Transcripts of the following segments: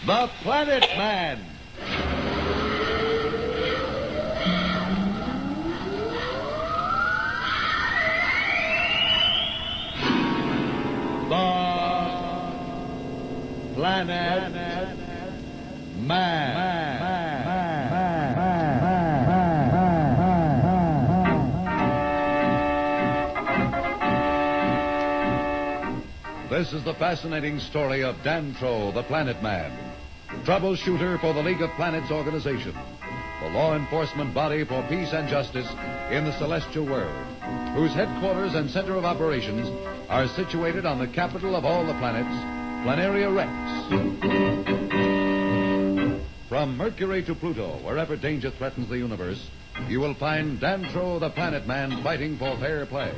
The Planet Man. The Planet Man. This is the fascinating story of Dantro, the Planet Man, troubleshooter for the League of Planets organization, the law enforcement body for peace and justice in the celestial world, whose headquarters and center of operations are situated on the capital of all the planets, Planaria Rex. From Mercury to Pluto, wherever danger threatens the universe, you will find Dantro, the Planet Man, fighting for fair play.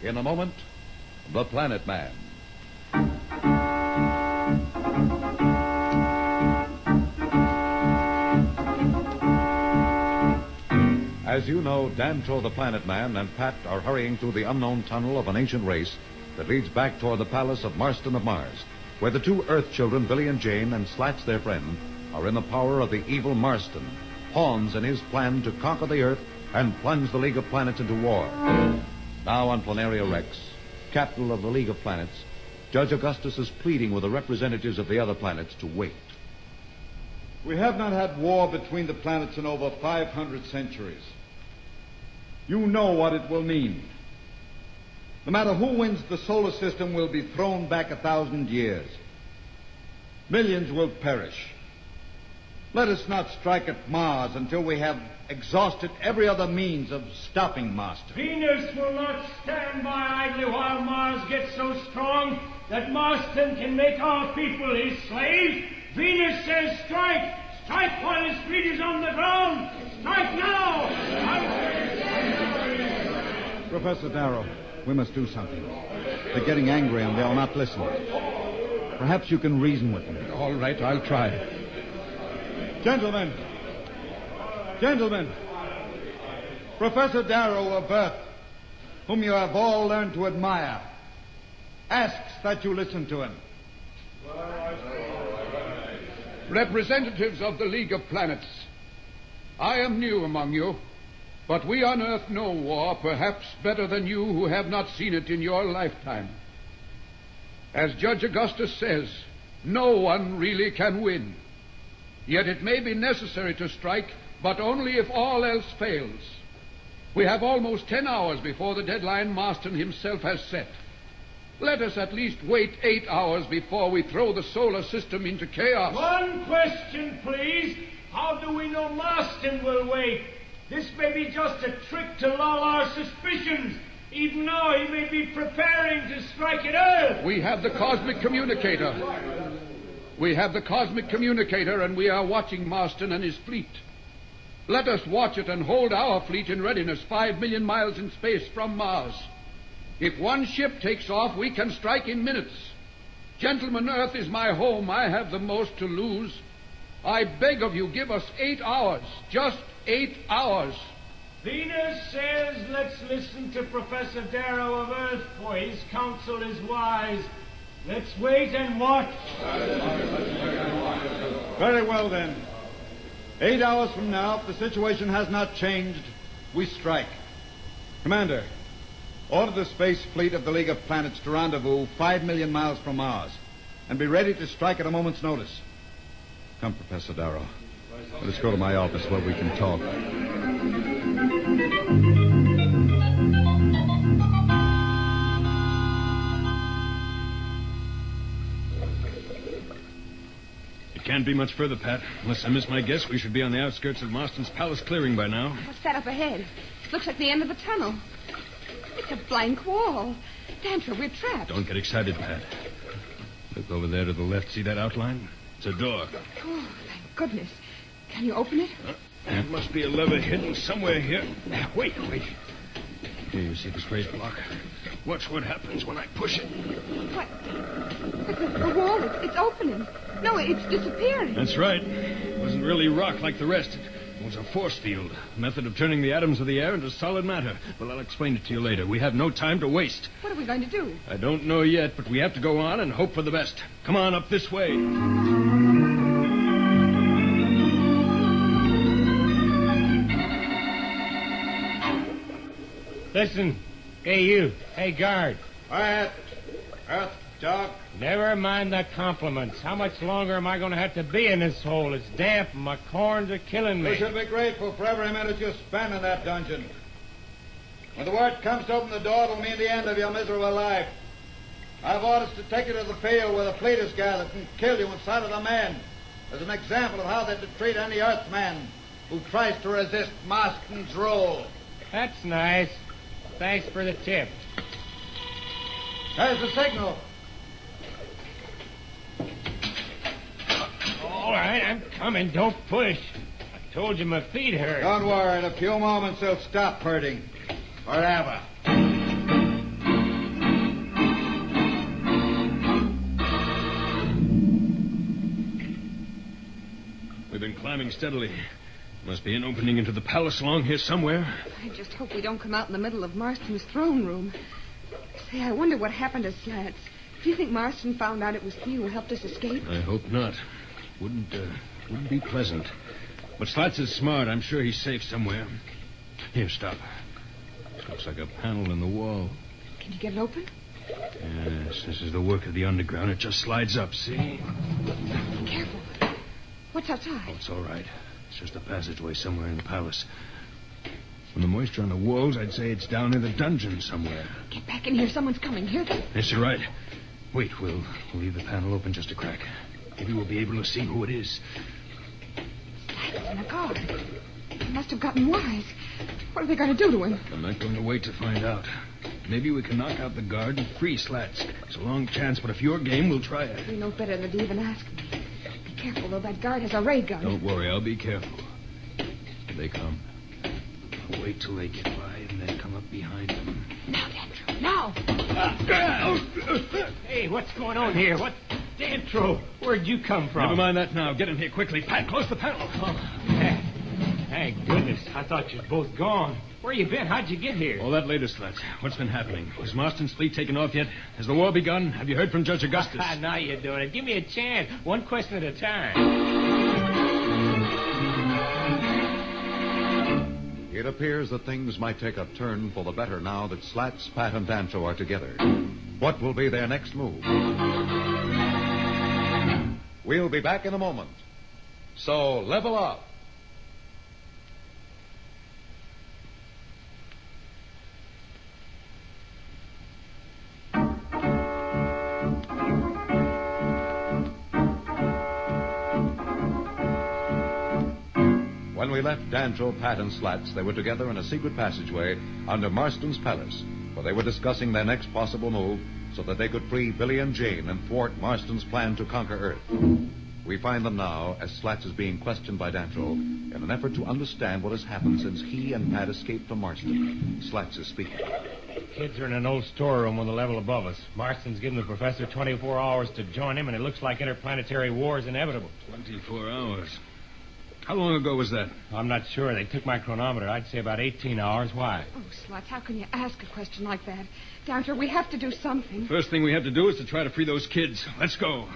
In a moment, the Planet Man. As you know, Dantro, the Planet Man, and Pat are hurrying through the unknown tunnel of an ancient race that leads back toward the palace of Marston of Mars, where the two Earth children, Billy and Jane, and Slats, their friend, are in the power of the evil Marston, pawns in his plan to conquer the Earth and plunge the League of Planets into war. Now on Planaria Rex, capital of the League of Planets, Judge Augustus is pleading with the representatives of the other planets to wait. We have not had war between the planets in over 500 centuries. You know what it will mean. No matter who wins, the solar system will be thrown back 1,000 years. Millions will perish. Let us not strike at Mars until we have exhausted every other means of stopping Marston. Venus will not stand by idly while Mars gets so strong that Marston can make our people his slaves. Venus says strike! Strike while his feet is on the ground! Strike now! Professor Darrow, we must do something. They're getting angry and they'll not listen. Perhaps you can reason with them. All right, I'll try. Gentlemen, Professor Darrow of Earth, whom you have all learned to admire, asks that you listen to him. Representatives of the League of Planets, I am new among you, but we on Earth know war perhaps better than you who have not seen it in your lifetime. As Judge Augustus says, no one really can win. Yet it may be necessary to strike, but only if all else fails. We have almost 10 hours before the deadline Marston himself has set. Let us at least wait 8 hours before we throw the solar system into chaos. One question, please. How do we know Marston will wait? This may be just a trick to lull our suspicions. Even now he may be preparing to strike at Earth. We have the cosmic communicator. And we are watching Marston and his fleet. Let us watch it and hold our fleet in readiness 5 million miles in space from Mars. If one ship takes off, we can strike in minutes. Gentlemen, Earth is my home. I have the most to lose. I beg of you, give us 8 hours. Just 8 hours. Venus says let's listen to Professor Darrow of Earth, for his counsel is wise. Let's wait and watch. Very well, then. 8 hours from now, if the situation has not changed, we strike. Commander, order the space fleet of the League of Planets to rendezvous 5 million miles from Mars and be ready to strike at a moment's notice. Come, Professor Darrow. Let us go to my office where we can talk. Can't be much further, Pat. Unless I miss my guess, we should be on the outskirts of Marston's palace clearing by now. What's that up ahead? Looks like the end of the tunnel. It's a blank wall. Dantro, we're trapped. Don't get excited, Pat. Look over there to the left. See that outline? It's a door. Oh, thank goodness. Can you open it? There must be a lever hidden somewhere here. Wait. Here, you see this raised block? Watch what happens when I push it. What? The wall, it's opening. No, it's disappearing. That's right. It wasn't really rock like the rest. It was a force field. A method of turning the atoms of the air into solid matter. Well, I'll explain it to you later. We have no time to waste. What are we going to do? I don't know yet, but we have to go on and hope for the best. Come on up this way. Listen. Hey, you. Hey, guard. Quiet. Earth, Doc. Never mind the compliments. How much longer am I going to have to be in this hole? It's damp and my corns are killing me. You should be grateful for every minute you spend in that dungeon. When the word comes to open the door, it'll mean the end of your miserable life. I have orders to take you to the field where the fleet is gathered and kill you in sight of the men as an example of how they're to treat any Earthman who tries to resist Marston's rule. That's nice. Thanks for the tip. There's the signal. All right, I'm coming. Don't push. I told you my feet hurt. Don't worry. In a few moments, they'll stop hurting. Forever. We've been climbing steadily. Must be an opening into the palace along here somewhere. I just hope we don't come out in the middle of Marston's throne room. Say, I wonder what happened to Slats. Do you think Marston found out it was he who helped us escape? I hope not. Wouldn't be pleasant. But Slats is smart. I'm sure he's safe somewhere. Here, stop. This looks like a panel in the wall. Can you get it open? Yes, this is the work of the underground. It just slides up, see? Be careful. What's outside? Oh, it's all right. It's just a passageway somewhere in the palace. From the moisture on the walls, I'd say it's down in the dungeon somewhere. Get back in here. Someone's coming. Hear them? Yes, you're right. Wait, we'll leave the panel open just a crack. Maybe we'll be able to see who it is. Slats in a guard. They must have gotten wise. What are they going to do to him? I'm not going to wait to find out. Maybe we can knock out the guard and free Slats. It's a long chance, but if you're game, we'll try it. You know better than to even ask me. Be careful, though. That guard has a ray gun. Don't worry, I'll be careful. Here they come. I'll wait till they get by and then come up behind them. Now, Dantro. Now! Hey, what's going on here? What? Dantro, where'd you come from? Never mind that now. Get in here quickly. Pat, close the panel. Thank goodness. I thought you'd both gone. Where you been? How'd you get here? All that later, Slats. What's been happening? Has Marston's fleet taken off yet? Has the war begun? Have you heard from Judge Augustus? Now you're doing it. Give me a chance. One question at a time. It appears that things might take a turn for the better now that Slats, Pat, and Dancho are together. What will be their next move? We'll be back in a moment. So level up. When we left Dancho, Pat, and Slats, they were together in a secret passageway under Marston's palace, where they were discussing their next possible move so that they could free Billy and Jane and thwart Marston's plan to conquer Earth. We find them now as Slats is being questioned by Dancho in an effort to understand what has happened since he and Pat escaped from Marston. Slats is speaking. Kids are in an old storeroom on the level above us. Marston's given the professor 24 hours to join him, and it looks like interplanetary war is inevitable. 24 hours. How long ago was that? I'm not sure. They took my chronometer. I'd say about 18 hours. Why? Oh, Slats, how can you ask a question like that? Dantro, we have to do something. First thing we have to do is to try to free those kids. Let's go.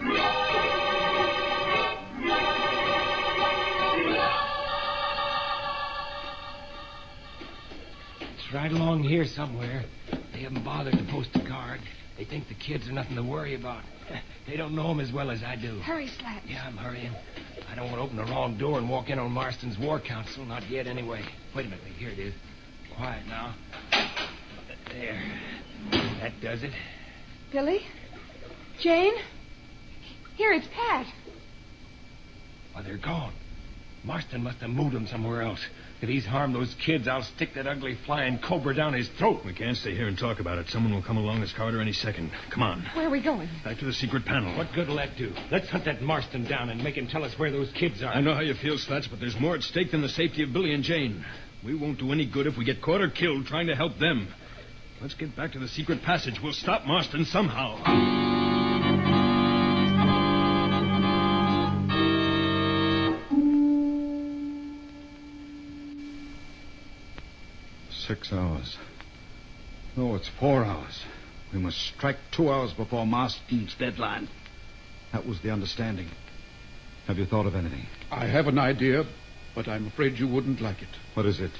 It's right along here somewhere. They haven't bothered to post a guard. They think the kids are nothing to worry about. They don't know them as well as I do. Hurry, Slats. Yeah, I'm hurrying. I don't want to open the wrong door and walk in on Marston's war council. Not yet, anyway. Wait a minute. Here it is. Quiet now. There. That does it. Billy? Jane? Here, it's Pat. Why, they're gone. Marston must have moved them somewhere else. If he's harmed those kids, I'll stick that ugly flying cobra down his throat. We can't stay here and talk about it. Someone will come along this corridor any second. Come on. Where are we going? Back to the secret panel. What good will that do? Let's hunt that Marston down and make him tell us where those kids are. I know how you feel, Slats, but there's more at stake than the safety of Billy and Jane. We won't do any good if we get caught or killed trying to help them. Let's get back to the secret passage. We'll stop Marston somehow. 6 hours. No, it's 4 hours. We must strike 2 hours before Marston's deadline. That was the understanding. Have you thought of anything? I have an idea, but I'm afraid you wouldn't like it. What is it?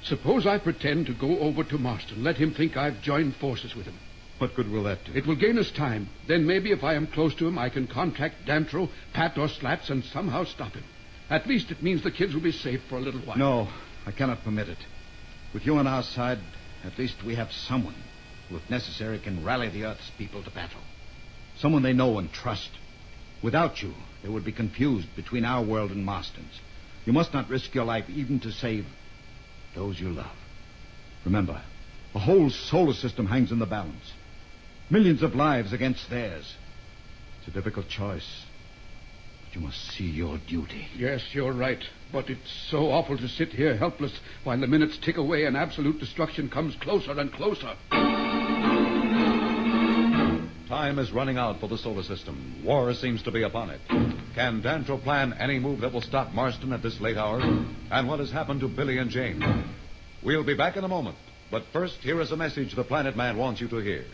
Suppose I pretend to go over to Marston. Let him think I've joined forces with him. What good will that do? It will gain us time. Then maybe if I am close to him, I can contact Dantro, Pat, or Slats and somehow stop him. At least it means the kids will be safe for a little while. No, I cannot permit it. With you on our side, at least we have someone who, if necessary, can rally the Earth's people to battle. Someone they know and trust. Without you, they would be confused between our world and Marston's. You must not risk your life even to save those you love. Remember, the whole solar system hangs in the balance. Millions of lives against theirs. It's a difficult choice. But you must see your duty. Yes, you're right. But it's so awful to sit here helpless while the minutes tick away and absolute destruction comes closer and closer. Time is running out for the solar system. War seems to be upon it. Can Dantro plan any move that will stop Marston at this late hour? And what has happened to Billy and Jane? We'll be back in a moment. But first, here is a message the Planet Man wants you to hear.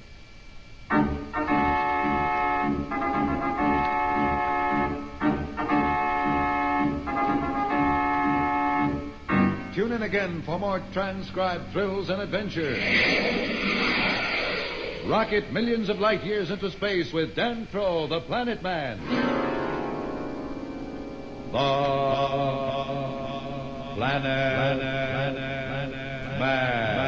Tune in again for more transcribed thrills and adventures. Rocket millions of light years into space with Dantro, the Planet Man. The Planet Man.